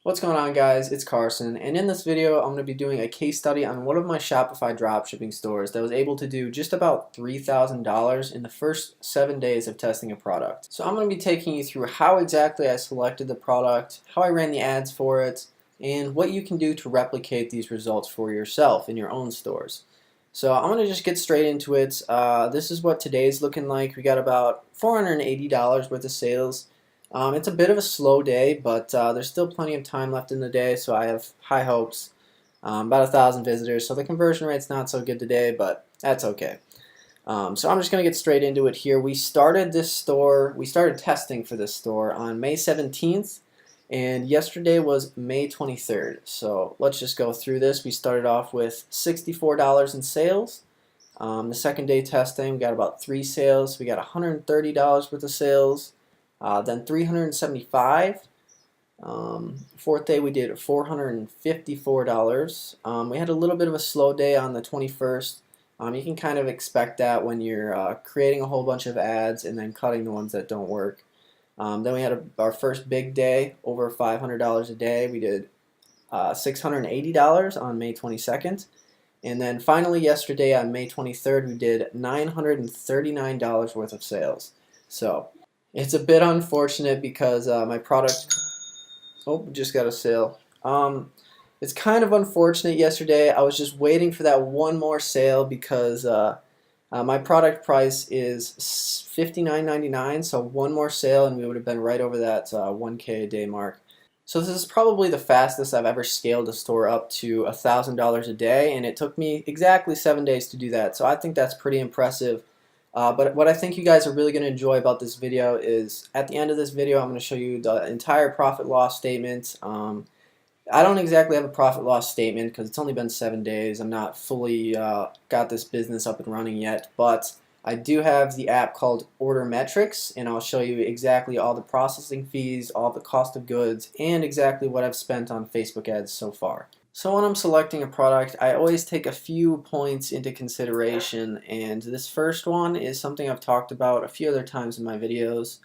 What's going on, guys? It's Carson, and in this video I'm going to be doing a case study on one of my Shopify dropshipping stores that was able to do just about $3,000 in the first 7 days of testing a product. So I'm going to be taking you through how exactly I selected the product, how I ran the ads for it, and what you can do to replicate these results for yourself in your own stores. So I'm going to just get straight into it. This is what today's looking like. We got about $480 worth of sales. It's a bit of a slow day, but there's still plenty of time left in the day, so I have high hopes. About 1,000 visitors, so the conversion rate's not so good today, but that's okay. So I'm just going to get straight into it here. We started testing for this store on May 17th, and yesterday was May 23rd. So let's just go through this. We started off with $64 in sales. The second day testing, we got about 3 sales. We got $130 worth of sales. Then 375. Fourth day we did $454. We had a little bit of a slow day on the 21st. You can kind of expect that when you're creating a whole bunch of ads and then cutting the ones that don't work. Then we had our first big day, over $500 a day. We did $680 on May 22nd. And then finally yesterday on May 23rd we did $939 worth of sales. So it's a bit unfortunate because my product, oh, just got a sale. It's kind of unfortunate yesterday. I was just waiting for that one more sale because my product price is $59.99, so one more sale and we would have been right over that 1K a day mark. So this is probably the fastest I've ever scaled a store up to $1,000 a day, and it took me exactly 7 days to do that. So I think that's pretty impressive. But what I think you guys are really going to enjoy about this video is at the end of this video I'm going to show you the entire profit loss statement. I don't exactly have a profit loss statement because it's only been 7 days. I'm not fully got this business up and running yet, but I do have the app called Order Metrics, and I'll show you exactly all the processing fees, all the cost of goods, and exactly what I've spent on Facebook ads so far. So when I'm selecting a product, I always take a few points into consideration, and this first one is something I've talked about a few other times in my videos,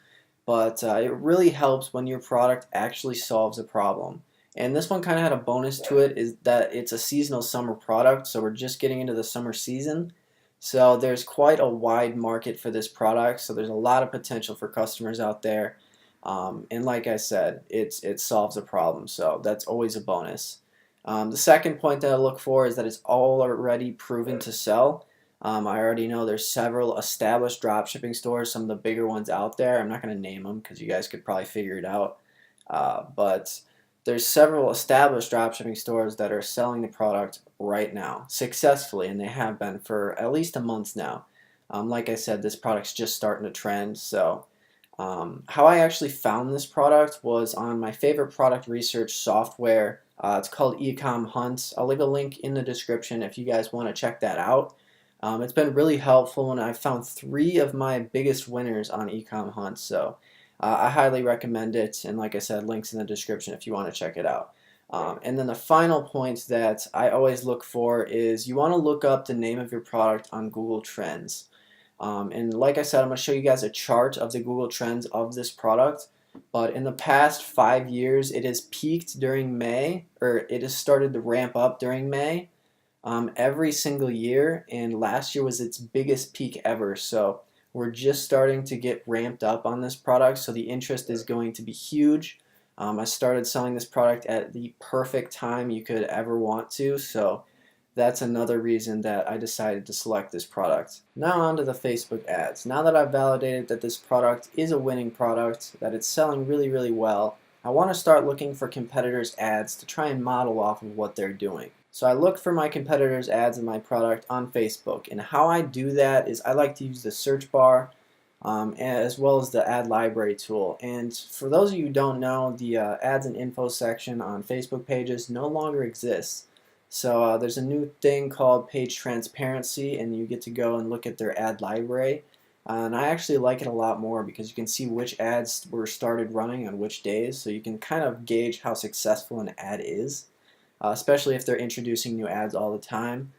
but it really helps when your product actually solves a problem. And this one kind of had a bonus to it, is that it's a seasonal summer product, so we're just getting into the summer season. So there's quite a wide market for this product, so there's a lot of potential for customers out there. And like I said, it solves a problem, so that's always a bonus. The second point that I look for is that it's already proven to sell. I already know there's several established dropshipping stores, some of the bigger ones out there. I'm not going to name them because you guys could probably figure it out. But there's several established dropshipping stores that are selling the product right now successfully, and they have been for at least a month now. Like I said, this product's just starting to trend. So how I actually found this product was on my favorite product research software. It's called Ecom Hunt. I'll leave a link in the description if you guys want to check that out. It's been really helpful, and I've found 3 of my biggest winners on Ecom Hunt. So I highly recommend it, and like I said, links in the description if you want to check it out. And then the final point that I always look for is you want to look up the name of your product on Google Trends. And like I said, I'm going to show you guys a chart of the Google Trends of this product. But in the past 5 years, it has peaked during May, or it has started to ramp up during May every single year. And last year was its biggest peak ever. So we're just starting to get ramped up on this product. So the interest is going to be huge. I started selling this product at the perfect time you could ever want to. So that's another reason that I decided to select this product. Now on to the Facebook ads. Now that I've validated that this product is a winning product, that it's selling really, really well, I want to start looking for competitors' ads to try and model off of what they're doing. So I look for my competitors' ads in my product on Facebook, and how I do that is I like to use the search bar as well as the ad library tool. And for those of you who don't know, the ads and info section on Facebook pages no longer exists. So there's a new thing called page transparency, and you get to go and look at their ad library. And I actually like it a lot more because you can see which ads were started running on which days, so you can kind of gauge how successful an ad is, especially if they're introducing new ads all the time.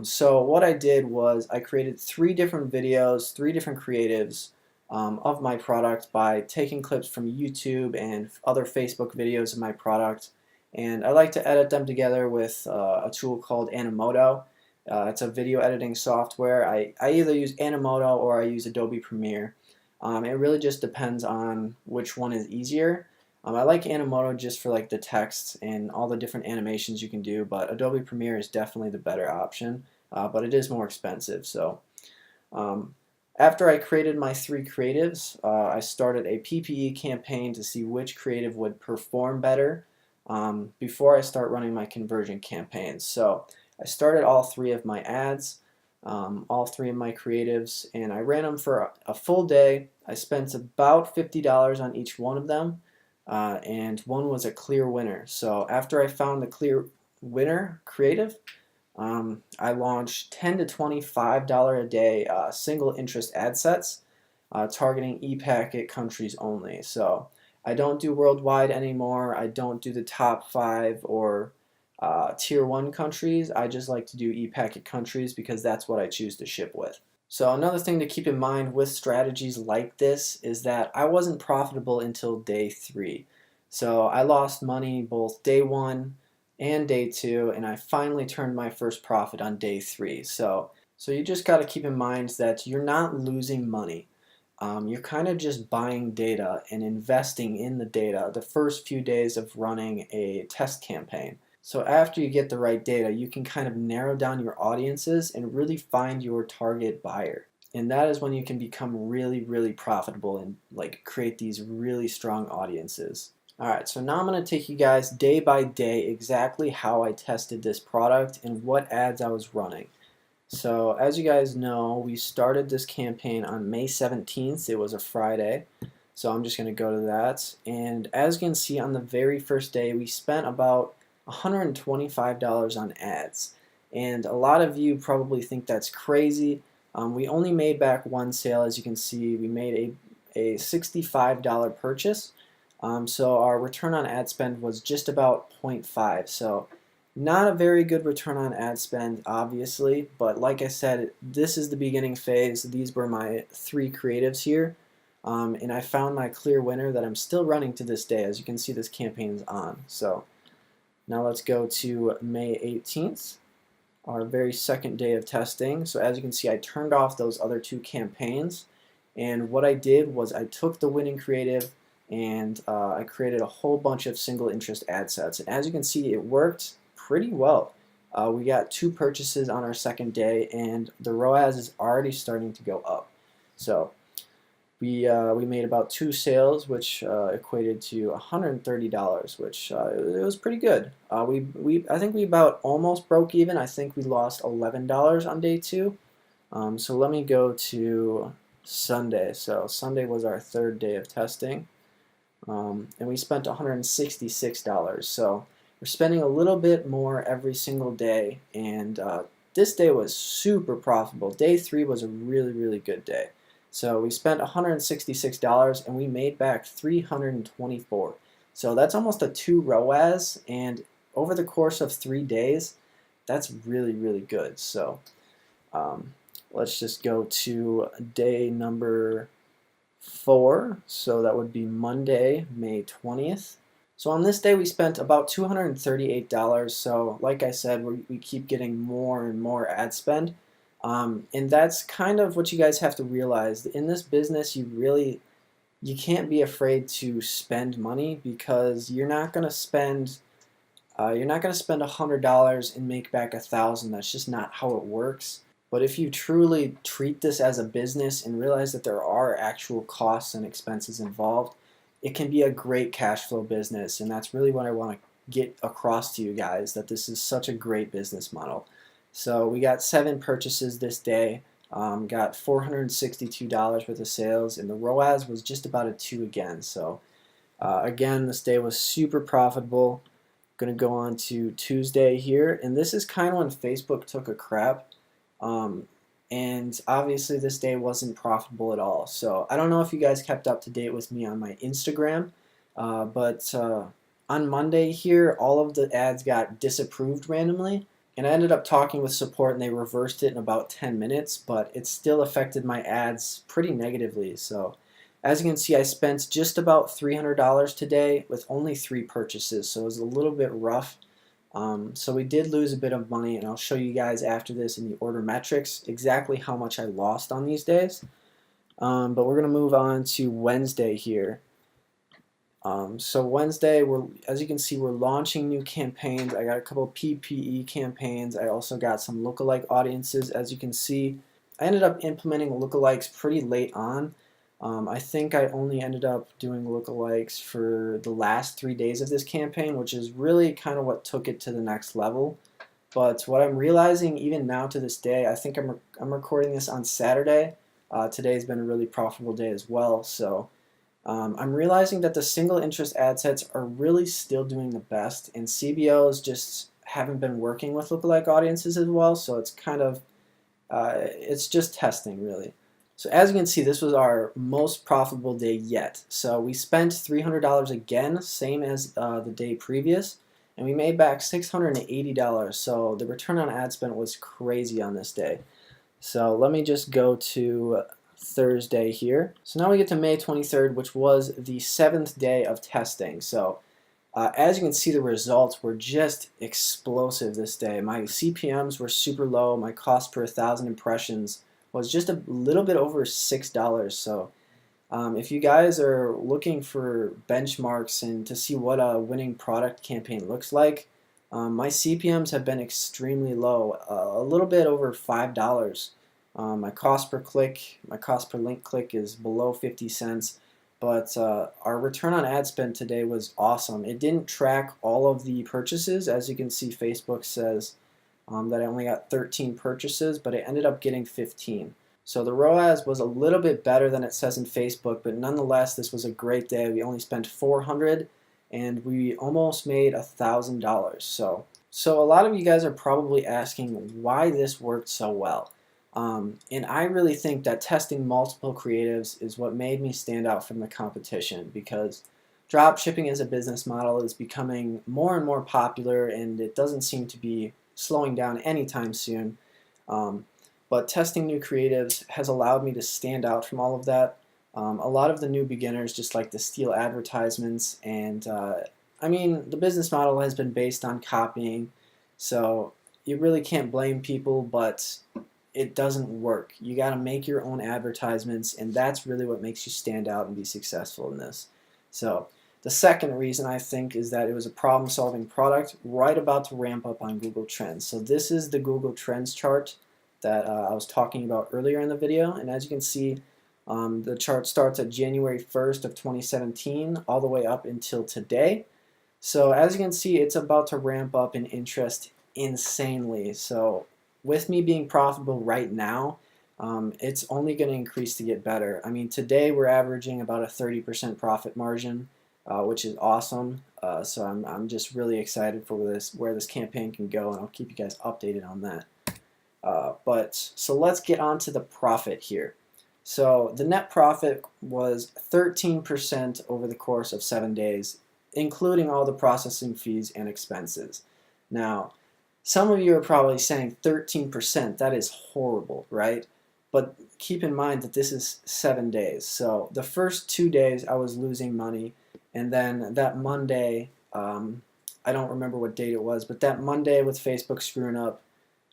So what I did was I created 3 different videos, 3 different creatives of my product by taking clips from YouTube and other Facebook videos of my product. And I like to edit them together with a tool called Animoto. It's a video editing software. I either use Animoto or I use Adobe Premiere. It really just depends on which one is easier. I like Animoto just for like the text and all the different animations you can do, but Adobe Premiere is definitely the better option, but it is more expensive. So um, after I created my 3 creatives, I started a PPE campaign to see which creative would perform better before I start running my conversion campaigns. So I started all 3 of my ads, all 3 of my creatives, and I ran them for a full day. I spent about $50 on each one of them, and one was a clear winner. So after I found the clear winner creative, I launched $10 to $25 a day single interest ad sets targeting e-packet countries only. So I don't do worldwide anymore. I don't do the top 5 or tier 1 countries. I just like to do e-packet countries because that's what I choose to ship with. So another thing to keep in mind with strategies like this is that I wasn't profitable until day 3. So I lost money both day 1 and day 2, and I finally turned my first profit on day 3. So you just got to keep in mind that you're not losing money. You're kind of just buying data and investing in the data the first few days of running a test campaign. So after you get the right data, you can kind of narrow down your audiences and really find your target buyer. And that is when you can become really, really profitable and like create these really strong audiences. Alright, so now I'm going to take you guys day by day exactly how I tested this product and what ads I was running. So as you guys know, we started this campaign on May 17th. It was a Friday. So I'm just going to go to that. And as you can see on the very first day, we spent about $125 on ads. And a lot of you probably think that's crazy. We only made back one sale. As you can see, we made a $65 purchase. So our return on ad spend was just about 0.5. So not a very good return on ad spend, obviously, but like I said, this is the beginning phase. These were my 3 creatives here, and I found my clear winner that I'm still running to this day. As you can see, this campaign is on. So now let's go to May 18th, our very second day of testing. So as you can see, I turned off those other 2 campaigns, and what I did was I took the winning creative and I created a whole bunch of single interest ad sets. And as you can see, it worked pretty well. We got 2 purchases on our second day, and the ROAS is already starting to go up. So we made about 2 sales, which equated to $130, which it was pretty good. I think we about almost broke even. I think we lost $11 on day 2. So let me go to Sunday. So Sunday was our 3rd day of testing, and we spent $166. So we're spending a little bit more every single day, and this day was super profitable. Day 3 was a really, really good day. So we spent $166 and we made back $324. So that's almost a 2 ROAS, and over the course of 3 days, that's really, really good. So let's just go to day number 4. So that would be Monday, May 20th. So on this day we spent about $238. So like I said, we keep getting more and more ad spend. And that's kind of what you guys have to realize. In this business, you can't be afraid to spend money, because you're not going to spend $100 and make back $1,000. That's just not how it works. But if you truly treat this as a business and realize that there are actual costs and expenses involved, it can be a great cash flow business. And that's really what I want to get across to you guys, that this is such a great business model. So we got 7 purchases this day, got $462 worth of sales, and the ROAS was just about a 2 again. So again, this day was super profitable. Going to go on to Tuesday here, and this is kind of when Facebook took a crap. And obviously this day wasn't profitable at all. So I don't know if you guys kept up to date with me on my Instagram, but on Monday here, all of the ads got disapproved randomly. And I ended up talking with support and they reversed it in about 10 minutes, but it still affected my ads pretty negatively. So As you can see, I spent just about $300 today with only 3 purchases, so it was a little bit rough. So we did lose a bit of money, and I'll show you guys after this in the order metrics exactly how much I lost on these days. But we're going to move on to Wednesday here. So Wednesday, as you can see, we're launching new campaigns. I got a couple PPE campaigns. I also got some lookalike audiences. As you can see, I ended up implementing lookalikes pretty late on. I think I only ended up doing lookalikes for the last 3 days of this campaign, which is really kind of what took it to the next level. But what I'm realizing even now to this day, I think I'm recording this on Saturday. Today's been a really profitable day as well, so I'm realizing that the single interest ad sets are really still doing the best, and CBOs just haven't been working with lookalike audiences as well, so it's kind of it's just testing really. So as you can see, this was our most profitable day yet. So we spent $300 again, same as the day previous, and we made back $680. So the return on ad spend was crazy on this day. So let me just go to Thursday here. So now we get to May 23rd, which was the 7th day of testing. So as you can see, the results were just explosive this day. My CPMs were super low. My cost per 1,000 impressions was just a little bit over $6. So if you guys are looking for benchmarks and to see what a winning product campaign looks like, my CPMs have been extremely low, a little bit over $5. My cost per click, my cost per link click is below 50 cents. But our return on ad spend today was awesome. It didn't track all of the purchases. As you can see, Facebook says that I only got 13 purchases, but it ended up getting 15. So the ROAS was a little bit better than it says in Facebook, but nonetheless, this was a great day. We only spent $400, and we almost made $1,000. So a lot of you guys are probably asking why this worked so well. And I really think that testing multiple creatives is what made me stand out from the competition, because drop shipping as a business model is becoming more and more popular, and it doesn't seem to be slowing down anytime soon. But testing new creatives has allowed me to stand out from all of that. A lot of the new beginners just like to steal advertisements, and I mean, the business model has been based on copying, so you really can't blame people, but it doesn't work. You got to make your own advertisements, and that's really what makes you stand out and be successful in this. So the second reason I think is that it was a problem-solving product right about to ramp up on Google Trends. So this is the Google Trends chart that I was talking about earlier in the video, and as you can see, the chart starts at January 1st of 2017 all the way up until today. So as you can see, it's about to ramp up in interest insanely. So with me being profitable right now, it's only going to increase to get better. I mean, today we're averaging about a 30% profit margin, which is awesome. So I'm just really excited for where this campaign can go, and I'll keep you guys updated on that. So let's get on to the profit here. So the net profit was 13% over the course of 7 days, including all the processing fees and expenses. Now, some of you are probably saying 13%, that is horrible, right? But keep in mind that this is 7 days. So the first 2 days I was losing money, and then that Monday, I don't remember what date it was, but that Monday with Facebook screwing up,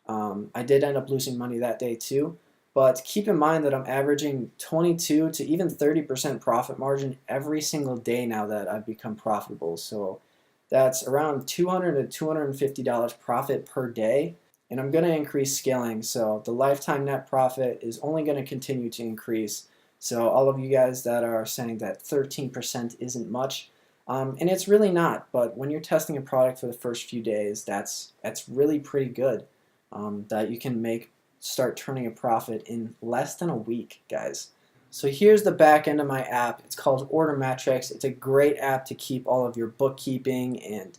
I did end up losing money that day too. But keep in mind that I'm averaging 22 to even 30% profit margin every single day now that I've become profitable. So that's around $200 to $250 profit per day, and I'm going to increase scaling. So the lifetime net profit is only going to continue to increase. So all of you guys that are saying that 13% isn't much, and it's really not, but when you're testing a product for the first few days, that's really pretty good. That you can start turning a profit in less than a week, guys. So here's the back end of my app. It's called Order Metrics. It's a great app to keep all of your bookkeeping and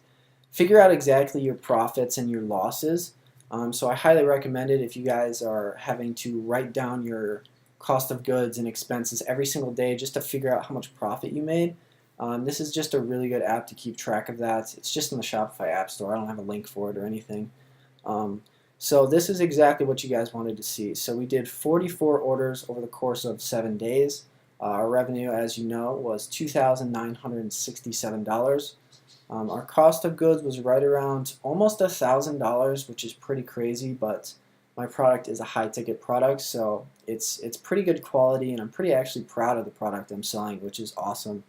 figure out exactly your profits and your losses. So I highly recommend it if you guys are having to write down your cost of goods and expenses every single day just to figure out how much profit you made. This is just a really good app to keep track of that. It's just in the Shopify App Store. I don't have a link for it or anything. So this is exactly what you guys wanted to see. So we did 44 orders over the course of 7 days. Our revenue, as you know, was $2,967. Our cost of goods was right around almost $1,000, which is pretty crazy, but my product is a high-ticket product, so it's pretty good quality, and I'm pretty actually proud of the product I'm selling, which is awesome.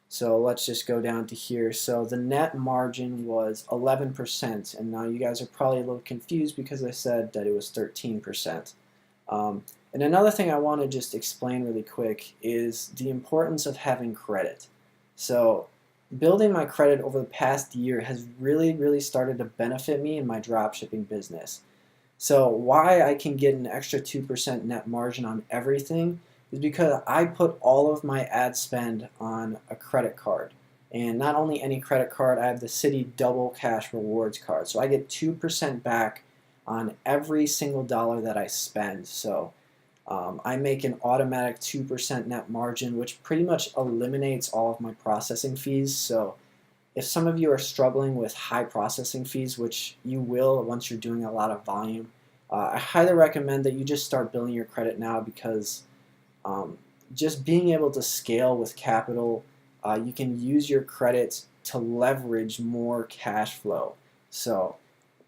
So let's just go down to here. So the net margin was 11%, and now you guys are probably a little confused because I said that it was 13%. And another thing I want to just explain really quick is the importance of having credit. So building my credit over the past year has really started to benefit me in my dropshipping business. So why I can get an extra 2% net margin on everything is because I put all of my ad spend on a credit card. And not only any credit card, I have the Citi Double Cash Rewards card. So I get 2% back on every single dollar that I spend. So I make an automatic 2% net margin, which pretty much eliminates all of my processing fees. So if some of you are struggling with high processing fees, which you will once you're doing a lot of volume, I highly recommend that you just start building your credit now, because just being able to scale with capital, you can use your credit to leverage more cash flow. So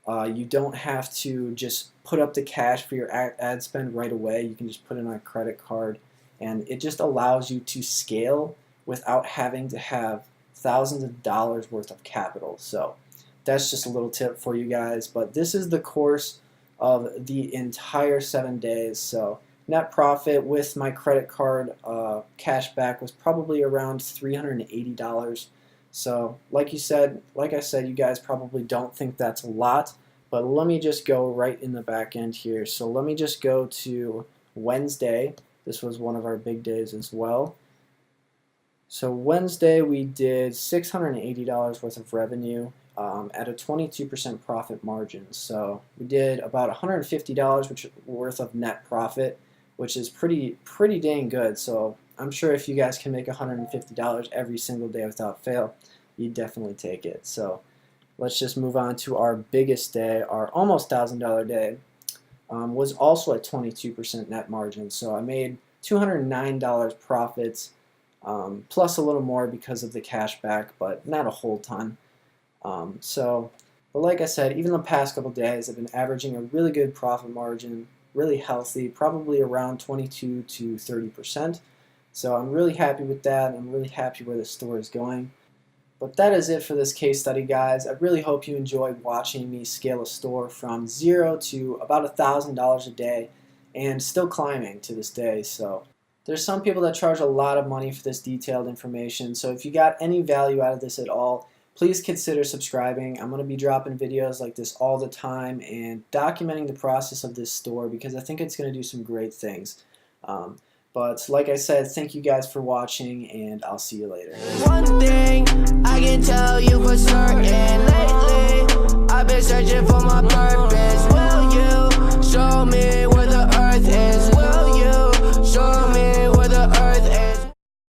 you don't have to just put up the cash for your ad spend right away. You can just put it on a credit card, and it just allows you to scale without having to have thousands of dollars worth of capital. So that's just a little tip for you guys. But this is the course of the entire 7 days. So net profit with my credit card cash back was probably around $380. So like I said, you guys probably don't think that's a lot, but let me just go right in the back end here. So let me just go to Wednesday. This was one of our big days as well. So Wednesday we did $680 worth of revenue at a 22% profit margin. So we did about $150 worth of net profit, which is pretty dang good. So I'm sure if you guys can make $150 every single day without fail, you definitely take it. So let's just move on to our biggest day. Our almost $1,000 day was also at 22% net margin. So I made $209 profits, plus a little more because of the cash back, but not a whole ton. But like I said, even the past couple days I've been averaging a really good profit margin, really healthy, probably around 22 to 30%. So I'm really happy with that. I'm really happy where the store is going. But that is it for this case study, guys. I really hope you enjoyed watching me scale a store from zero to about $1,000 a day, and still climbing to this day. So there's some people that charge a lot of money for this detailed information. So if you got any value out of this at all, please consider subscribing. I'm going to be dropping videos like this all the time and documenting the process of this store, because I think it's going to do some great things. But like I said, thank you guys for watching, and I'll see you later. One thing I can tell you for certain, lately I've been searching for my purpose.